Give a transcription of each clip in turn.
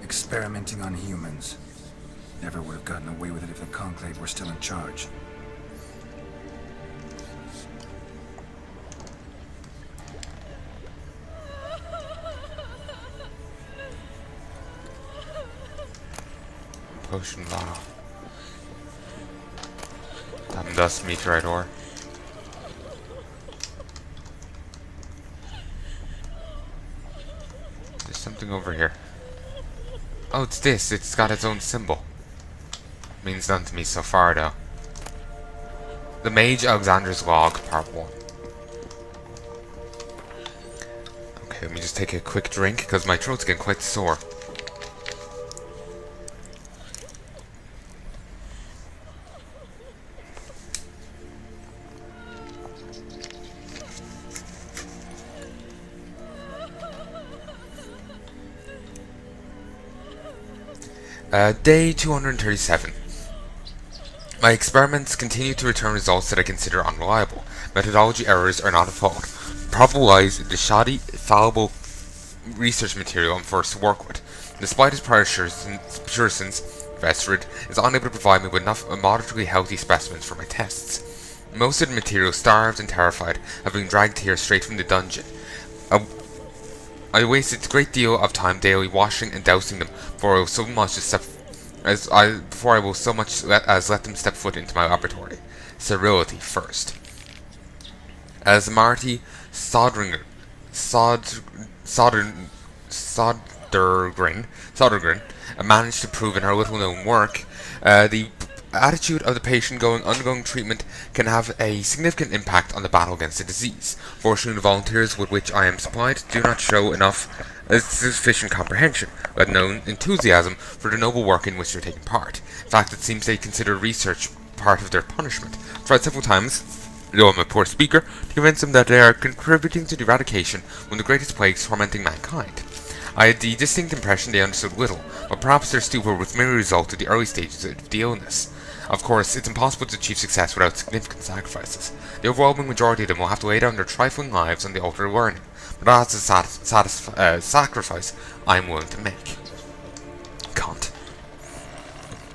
Experimenting on humans. Never would have gotten away with it if the Conclave were still in charge. Potion bottle. Diamond dust, meteorite ore. There's something over here. Oh, it's this. It's got its own symbol. Means nothing to me so far, though. The Mage Alexander's Log, Part 1. Okay, let me just take a quick drink, because my throat's getting quite sore. Day 237. My experiments continue to return results that I consider unreliable. Methodology errors are not a fault. The problem lies in the shoddy, fallible research material I'm forced to work with. Despite his prior assurances, Vestrid is unable to provide me with enough moderately healthy specimens for my tests. Most of the material, starved and terrified, have been dragged here straight from the dungeon. I wasted a great deal of time daily washing and dousing them before I will so much as let them step foot into my laboratory. Sterility first. As Marty Sodergren managed to prove in her little-known work, the attitude of the patient undergoing treatment can have a significant impact on the battle against the disease. Fortunately, the volunteers with which I am supplied do not show sufficient comprehension, let alone enthusiasm, for the noble work in which they are taking part. In fact, it seems they consider research part of their punishment. I've tried several times, though I'm a poor speaker, to convince them that they are contributing to the eradication of the greatest plagues tormenting mankind. I had the distinct impression they understood little, but perhaps their stupor was merely a result of the early stages of the illness. Of course, it's impossible to achieve success without significant sacrifices. The overwhelming majority of them will have to lay down their trifling lives on the altar of learning, but that's a sacrifice I'm willing to make. Can't.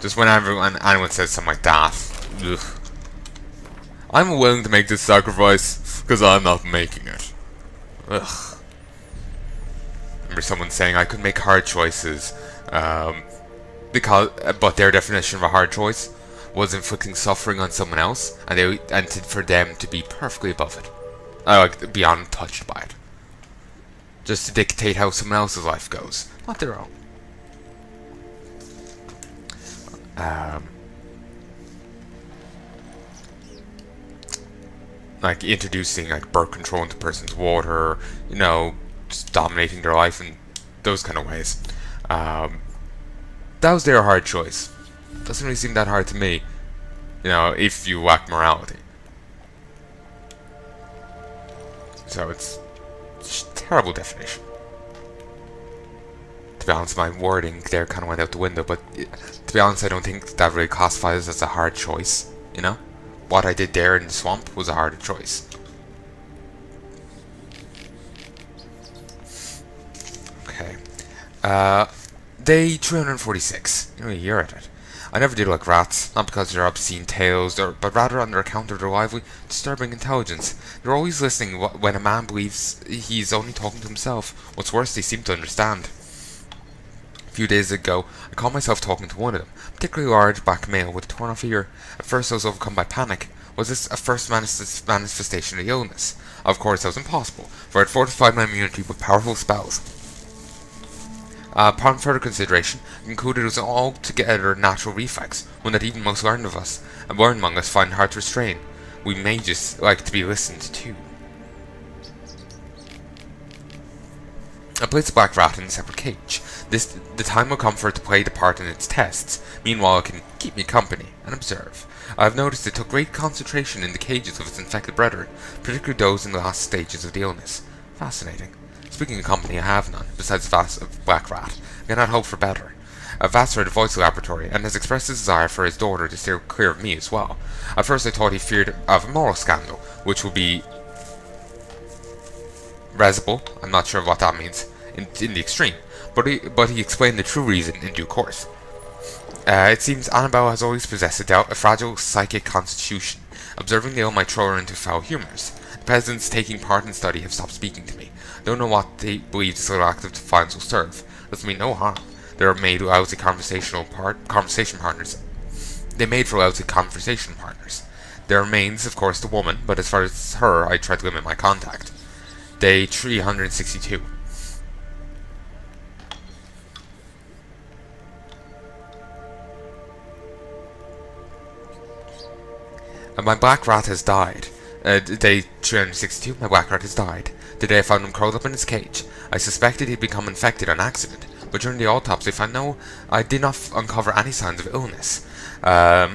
Just when anyone says something like that, ugh. I'm willing to make this sacrifice because I'm not making it. Ugh. Remember someone saying I could make hard choices, but their definition of a hard choice was inflicting suffering on someone else, for them to be perfectly above it, beyond untouched by it, just to dictate how someone else's life goes, not their own. Like introducing birth control into a person's water, just dominating their life in those kind of ways. That was their hard choice. Doesn't really seem that hard to me, if you lack morality. So it's a terrible definition. To be honest, my wording there kind of went out the window, but to be honest, I don't think that really classifies as a hard choice, What I did there in the swamp was a harder choice. Okay. Day 346. You hear at it. I never did like rats, not because of their obscene tales, but rather on their account of their lively, disturbing intelligence. They're always listening when a man believes he's only talking to himself. What's worse, they seem to understand. A few days ago, I caught myself talking to one of them, a particularly large black male with a torn-off ear. At first I was overcome by panic. Was this a first manifestation of the illness? Of course, that was impossible, for I had fortified my immunity with powerful spells. Upon further consideration, I concluded it was an altogether natural reflex, one that even most learned among us find hard to restrain. We mages like to be listened to. I placed the black rat in a separate cage. The time will come for it to play the part in its tests. Meanwhile, it can keep me company and observe. I have noticed it took great concentration in the cages of its infected brethren, particularly those in the last stages of the illness. Fascinating. Speaking of company, I have none, besides the black rat. I cannot hope for better. Vastrid avoids the laboratory, and has expressed his desire for his daughter to steer clear of me as well. At first I thought he feared of a moral scandal, which would be risible. I'm not sure what that means. in the extreme, but he explained the true reason in due course. It seems Annabelle has always possessed a fragile psychic constitution. Observing the ill might throw her into foul humours. The peasants taking part in the study have stopped speaking to me. Don't know what they believe this little act of defiance will serve. Does mean no harm. They are made lousy conversation partners. They made for lousy conversation partners. There remains, of course, the woman, but as far as her, I try to limit my contact. Day 362. My black rat has died. Day 362, my black rat has died. Today I found him curled up in his cage. I suspected he'd become infected on accident, but during the autopsy I did not uncover any signs of illness.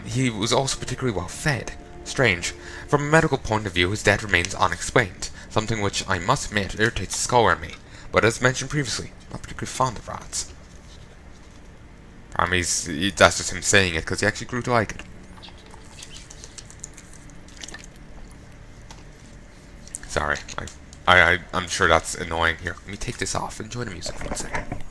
He was also particularly well fed. Strange. From a medical point of view, his death remains unexplained, something which, I must admit, irritates the scholar in me, but as mentioned previously, I'm not particularly fond of rats. That's just him saying it, because he actually grew to like it. Sorry, I'm sure that's annoying. Here, let me take this off. Enjoy the music for 1 second.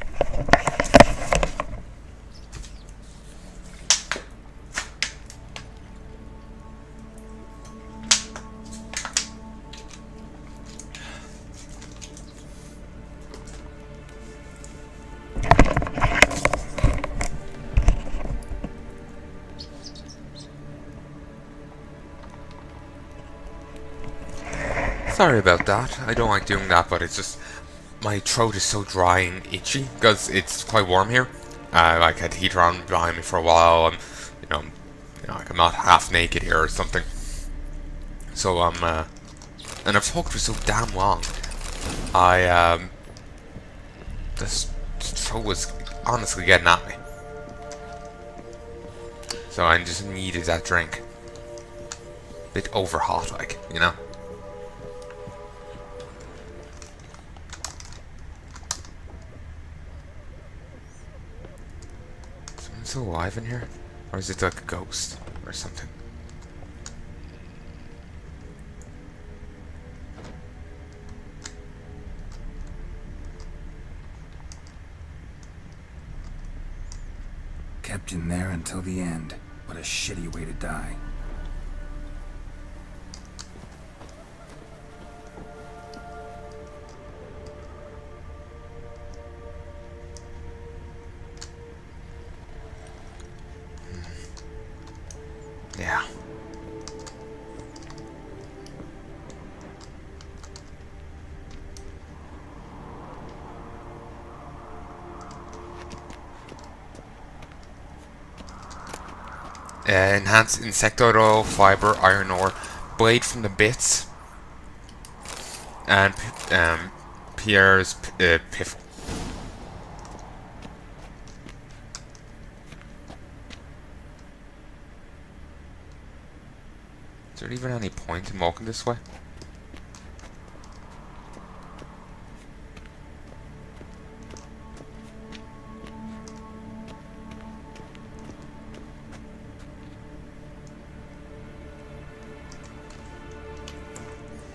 Sorry about that. I don't like doing that, but it's just my throat is so dry and itchy because it's quite warm here. I had the heater on behind me for a while, and like I'm not half naked here or something. So and I've talked for so damn long. This throat was honestly getting at me. So I just needed that drink. Bit over hot, like, you know. Still alive in here? Or is it like a ghost or something? Kept in there until the end. What a shitty way to die. Yeah. Enhanced insectoid oil, fiber, iron ore, blade from the bits, and Pierre's piffle. Is there even any point in walking this way?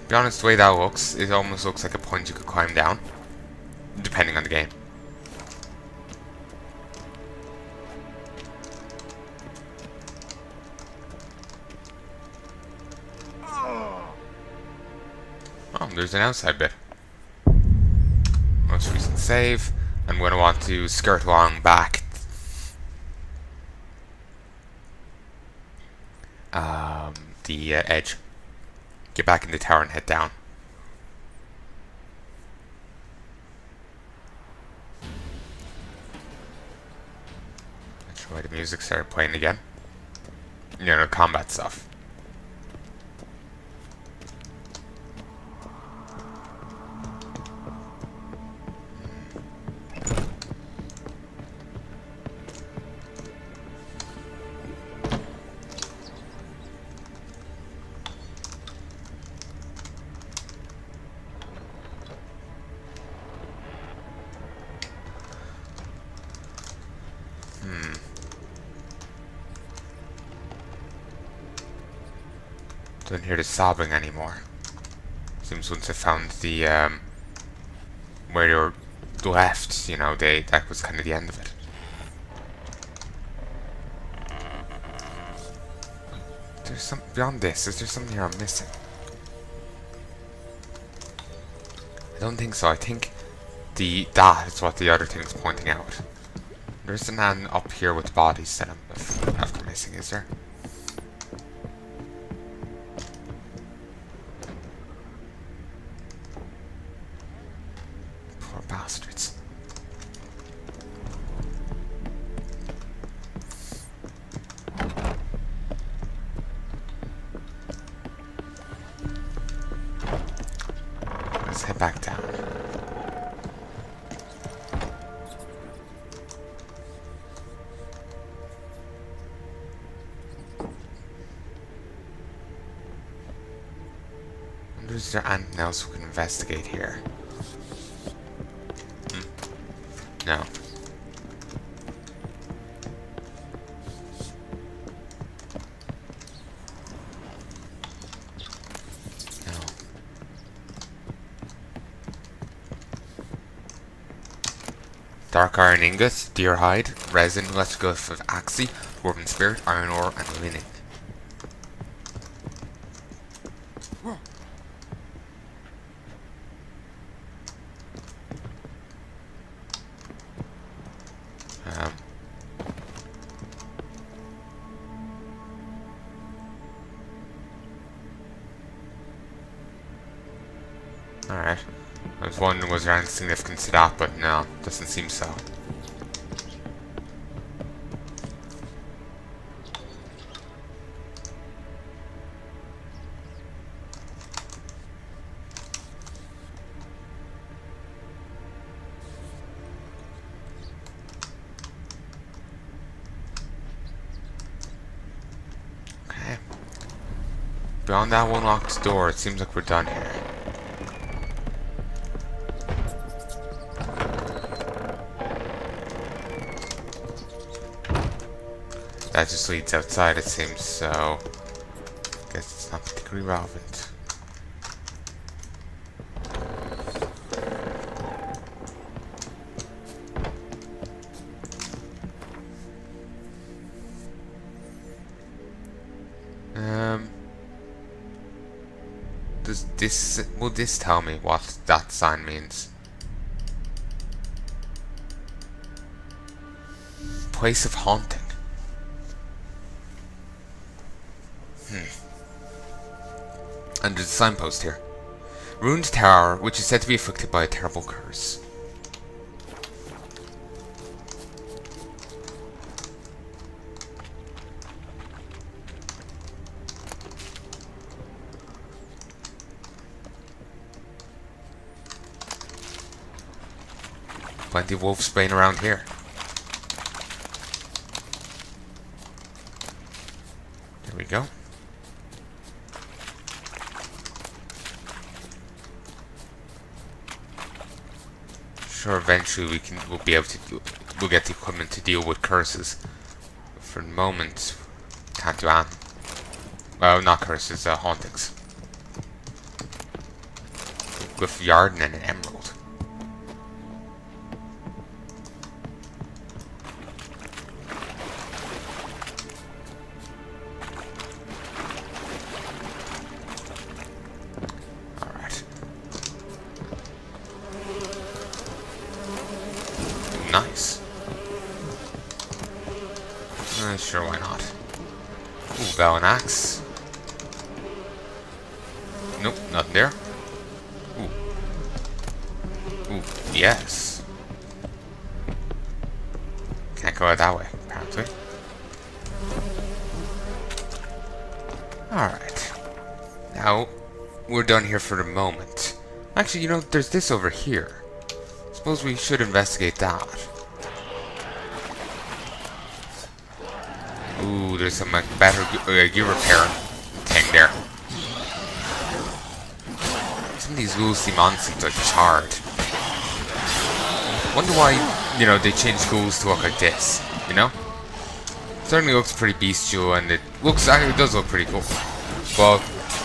To be honest, the way that looks, it almost looks like a point you could climb down, depending on the game. Oh, there's an outside bit. Most recent save. I'm going to want to skirt along back. The edge. Get back in the tower and head down. That's why the music started playing again. You know, combat stuff. Don't hear the sobbing anymore. Seems once I found the where they were left, you know, that was kind of the end of it. There's some beyond this. Is there something here I'm missing? I don't think so. I think that is what the other thing's pointing out. There's an man up here with bodies that I'm after missing, is there? Poor bastards. Let's head back down. Is there anything else we can investigate here? No. No. Dark iron ingot, deer hide, resin, electrical of axi, dwarven spirit, iron ore, and linen. Alright. I was wondering was there any significance to that, but no, doesn't seem so. Okay. Beyond that one locked door, it seems like we're done here. That just leads outside, it seems, so guess it's not particularly relevant. Will this tell me what that sign means? Place of haunting. And there's a signpost here. Ruined tower, which is said to be afflicted by a terrible curse. Plenty of wolves spraying around here. There we go. Sure, eventually we'll be able to we'll get the equipment to deal with curses. For the moment, can't do anything. Well, not curses, hauntings. With Yarden and an emerald. Nice. Sure, why not? Ooh, bow and axe. Nope, nothing there. Ooh. Ooh, yes. Can't go out that way, apparently. Alright. Now, we're done here for the moment. Actually, you know, there's this over here. Suppose we should investigate that. Ooh, there's some better gear repair thing there. Some of these ghouls seem honestly like charred. Wonder why, you know, they changed ghouls to look like this, you know? Certainly looks pretty bestial, and it does look pretty cool. But,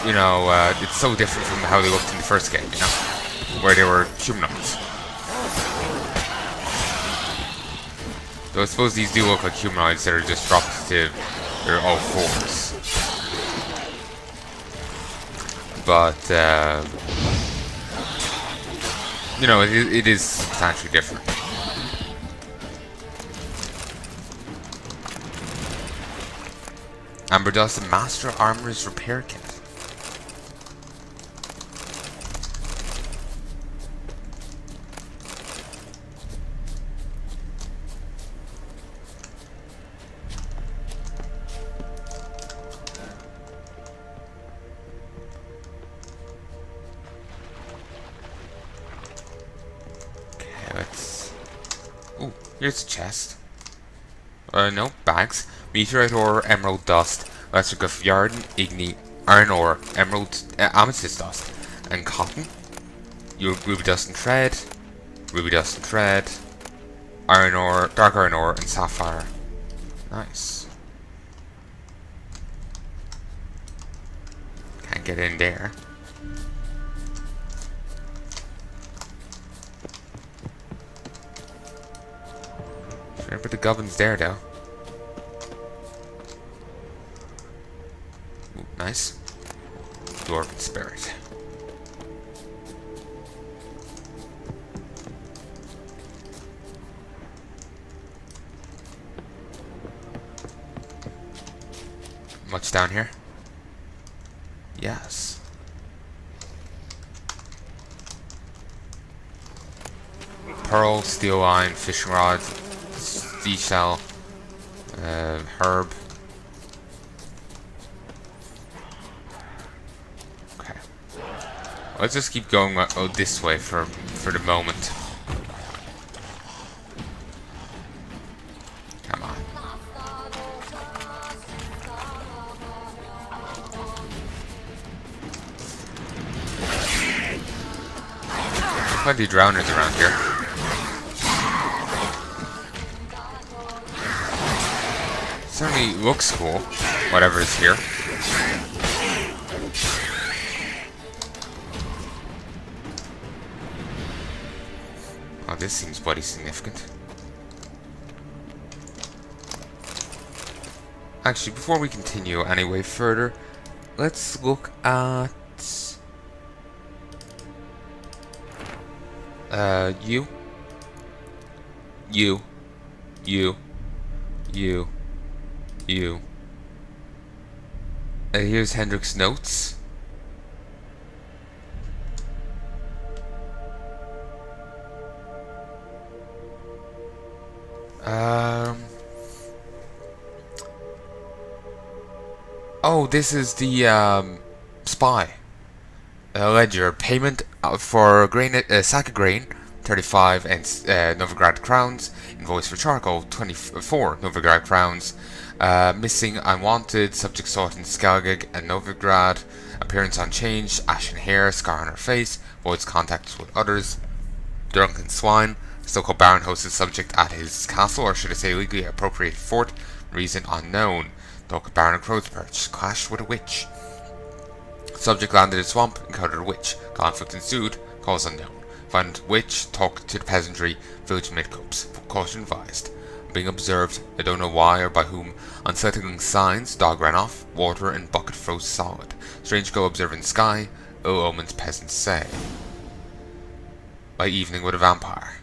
you know, it's so different from how they looked in the first game, you know? Where they were humanoids. Though I suppose these do look like humanoids that are just dropped to their all fours. But, you know, it is substantially different. Amber Dust, the Master Armor's Repair Kit. Ooh, here's a chest. No, bags. Meteorite ore, emerald dust, electric yarn, igni, iron ore, emerald, amethyst dust, and cotton. Ruby dust and thread, ruby dust and thread, iron ore, dark iron ore, and sapphire. Nice. Can't get in there. But the goblin's there, though. Ooh, nice. Dwarven spirit. Much down here? Yes. Pearl, steel line, fishing rod, seashell, herb. Okay. Let's just keep going this way for the moment. Come on. Plenty of drowners around here. Certainly looks cool, whatever is here. Oh, this seems bloody significant. Actually, before we continue any way further, let's look at you. Here's Hendrik's notes. Oh, this is the spy ledger payment for grain, sack of grain, 35 and Novigrad crowns. Invoice for charcoal, 24 Novigrad crowns. Missing unwanted, subject sought in Skellig and Novigrad. Appearance unchanged, ashen hair, scar on her face, avoids contact with others. Drunken swine, so-called baron hosts the subject at his castle, or should I say legally appropriated fort. Reason unknown. Local baron of Crow's Perch, clashed with a witch. Subject landed in a swamp, encountered a witch. Conflict ensued, cause unknown. Found witch, talk to the peasantry, village midcopes. Caution advised. Being observed, I don't know why or by whom. Unsettling signs, dog ran off, water and bucket froze solid. Strange go observing sky, ill omens peasants say. By evening with a vampire.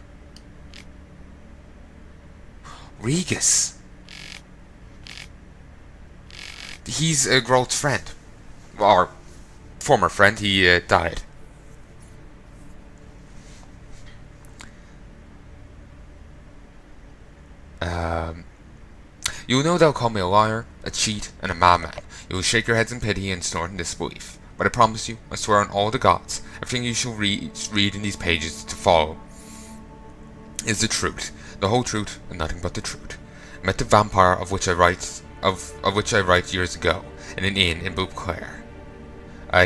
Regus! He's Grolt's friend. Or former friend, he died. You will no doubt call me a liar, a cheat, and a madman. You will shake your heads in pity and snort in disbelief. But I promise you, I swear on all the gods, everything you shall read in these pages to follow is the truth, the whole truth, and nothing but the truth. I met the vampire of which I write years ago, in an inn in Beauclair.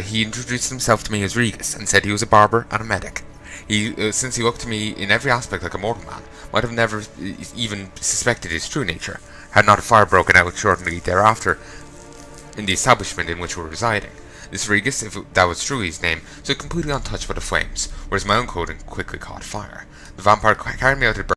He introduced himself to me as Regus, and said he was a barber and a medic. Since he looked to me in every aspect like a mortal man, might have never even suspected his true nature, had not a fire broken out shortly thereafter in the establishment in which we were residing. This Regus, if that was truly his name, stood completely untouched by the flames, whereas my own clothing quickly caught fire. The vampire carried me out to